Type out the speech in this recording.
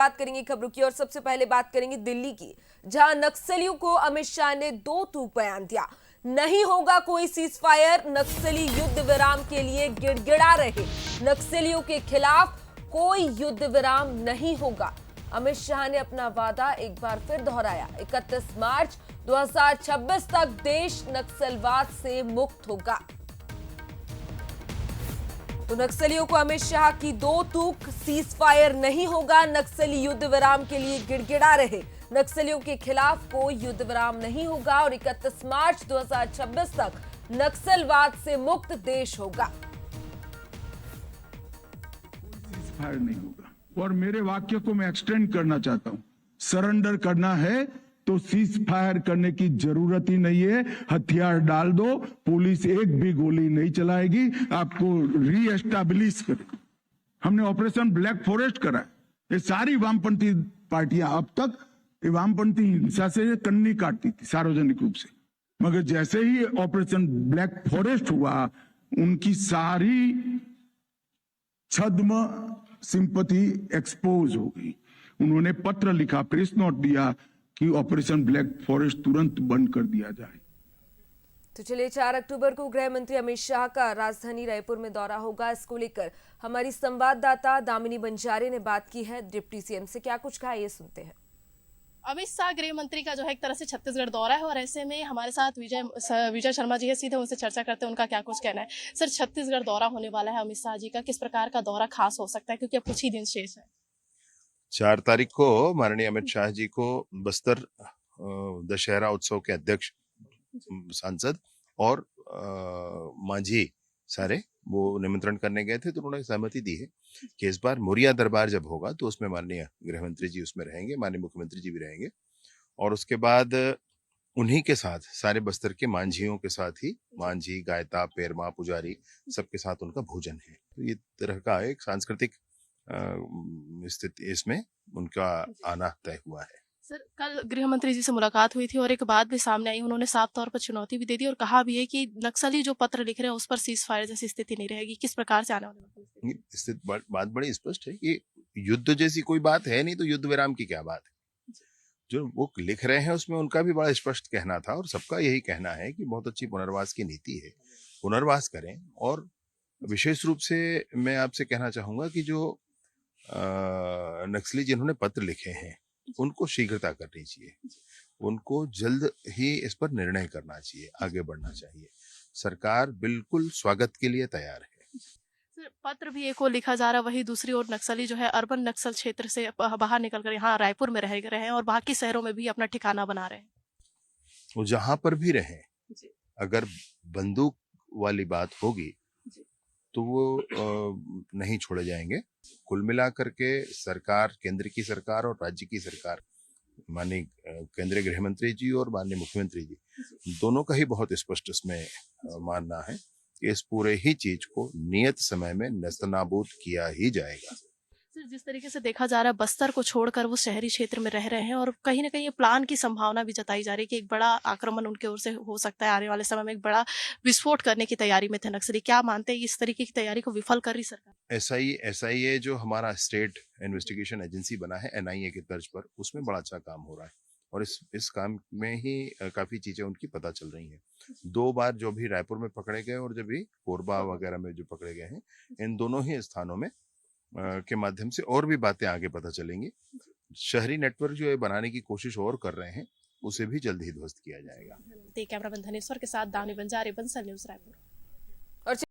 बात करेंगे खबरों की और सबसे पहले बात करेंगे दिल्ली की, जहां नक्सलियों को अमित शाह ने दो टूक बयान दिया। नहीं होगा कोई सीज फायर, नक्सली युद्ध विराम के लिए गिड़गिड़ा रहे। नक्सलियों के खिलाफ कोई युद्ध विराम नहीं होगा। अमित शाह ने अपना वादा एक बार फिर दोहराया। 31 मार्च 2026 तक देश नक्सलवाद से मुक्त होगा। तो नक्सलियों को अमित शाह की दो टूक, सीज फायर नहीं होगा, नक्सली युद्ध विराम के लिए गिड़गिड़ा रहे। नक्सलियों के खिलाफ कोई युद्ध विराम नहीं होगा और 31 मार्च 2026 तक नक्सलवाद से मुक्त देश होगा। सीज फायर नहीं होगा और मेरे वाक्य को मैं एक्सटेंड करना चाहता हूं। सरेंडर करना है तो सीज फायर करने की जरूरत ही नहीं है। हथियार डाल दो, पुलिस एक भी गोली नहीं चलाएगी, आपको री एस्टैब्लिश करेगी। हमने ऑपरेशन ब्लैक फॉरेस्ट करा है। ये सारी वामपंथी पार्टियां अब तक वामपंथी हिंसा से कन्नी काटती थी सार्वजनिक रूप से, मगर जैसे ही ऑपरेशन ब्लैक फॉरेस्ट हुआ, उनकी सारी छद्म सिंपैथी एक्सपोज हो गई। उन्होंने पत्र लिखा, प्रेस नोट दिया कि ऑपरेशन ब्लैक फॉरेस्ट तुरंत बंद कर दिया जाए। तो चलिए, 4 अक्टूबर को गृह मंत्री अमित शाह का राजधानी रायपुर में दौरा होगा। इसको लेकर हमारी संवाददाता दामिनी बंजारे ने बात की है डिप्टी सीएम से। क्या कुछ कहा, ये सुनते हैं। अमित शाह गृह मंत्री का जो है एक तरह से छत्तीसगढ़ दौरा है और ऐसे में हमारे साथ विजय शर्मा जी है, सीधे उनसे चर्चा करते हैं उनका क्या कुछ कहना है। सर, छत्तीसगढ़ दौरा होने वाला है अमित शाह जी का, किस प्रकार का दौरा खास हो सकता है, क्योंकि अब कुछ ही दिन शेष है। 4 तारीख को माननीय अमित शाह जी को बस्तर दशहरा उत्सव के अध्यक्ष सांसद और मांझी सारे वो निमंत्रण करने गए थे, तो उन्होंने सहमति दी है कि इस बार मोरिया दरबार जब होगा तो उसमें माननीय गृह मंत्री जी उसमें रहेंगे, माननीय मुख्यमंत्री जी भी रहेंगे और उसके बाद उन्हीं के साथ सारे बस्तर के मांझियों के साथ ही मांझी, गायता, पेरमा, पुजारी सबके साथ उनका भोजन है। तो ये तरह का एक सांस्कृतिक स्थिति इसमें उनका आना तय हुआ है। सर, कल गृह मंत्री जी से मुलाकात हुई थी और एक बात भी सामने आई, उन्होंने साफ तौर पर चुनौती भी दे दी और कहा भी है कि नक्सली जो पत्र लिख रहे हैं उस पर सीज फायर जैसी स्थिति नहीं रहेगी। किस प्रकार से आने वाली बात बड़ी स्पष्ट है कि युद्ध जैसी कोई बात है नहीं, तो युद्ध विराम की क्या बात है। जो वो लिख रहे हैं उसमें उनका भी बड़ा स्पष्ट कहना था और सबका यही कहना है कि बहुत अच्छी पुनर्वास की नीति है, पुनर्वास करें। और विशेष रूप से मैं आपसे कहना चाहूंगा कि जो नक्सली जिन्होंने पत्र लिखे हैं उनको शीघ्रता करनी चाहिए, उनको जल्द ही इस पर निर्णय करना चाहिए, आगे बढ़ना चाहिए। सरकार बिल्कुल स्वागत के लिए तैयार है। सर, पत्र भी एक ओर लिखा जा रहा है, वही दूसरी ओर नक्सली जो है अर्बन नक्सल क्षेत्र से बाहर निकलकर यहाँ रायपुर में रह रहे हैं और बाकी शहरों में भी अपना ठिकाना बना रहे हैं। वो जहां पर भी रहे, अगर बंदूक वाली बात होगी तो वो नहीं छोड़े जाएंगे। कुल मिलाकर के सरकार, केंद्र की सरकार और राज्य की सरकार, माननीय केंद्रीय गृह मंत्री जी और माननीय मुख्यमंत्री जी, दोनों का ही बहुत स्पष्ट इसमें मानना है कि इस पूरे ही चीज को नियत समय में नेस्तनाबूद किया ही जाएगा। सर, जिस तरीके से देखा जा रहा है बस्तर को छोड़कर वो शहरी क्षेत्र में रह रहे हैं और कहीं ना कहीं ये प्लान की संभावना भी जताई जा रही है कि एक बड़ा आक्रमण उनके ओर से हो सकता है, आने वाले समय में एक बड़ा विस्फोट करने की तैयारी में थे नक्सली। क्या मानते हैं इस तरीके की तैयारी को विफल कर रही सरकार? एसआईए जो हमारा स्टेट इन्वेस्टिगेशन एजेंसी बना है एनआईए के तर्ज पर, उसमें बड़ा अच्छा काम हो रहा है और इस काम में ही काफी चीजें उनकी पता चल रही हैं। 2 बार जो भी रायपुर में पकड़े गए और जब भी कोरबा वगैरह में जो पकड़े गए हैं, इन दोनों ही स्थानों में के माध्यम से और भी बातें आगे पता चलेंगी। शहरी नेटवर्क जो है बनाने की कोशिश और कर रहे हैं, उसे भी जल्द ही ध्वस्त किया जाएगा। कैमरामैन धनेश्वर के साथ दामिनी बंजारे, बंसल न्यूज़, रायपुर।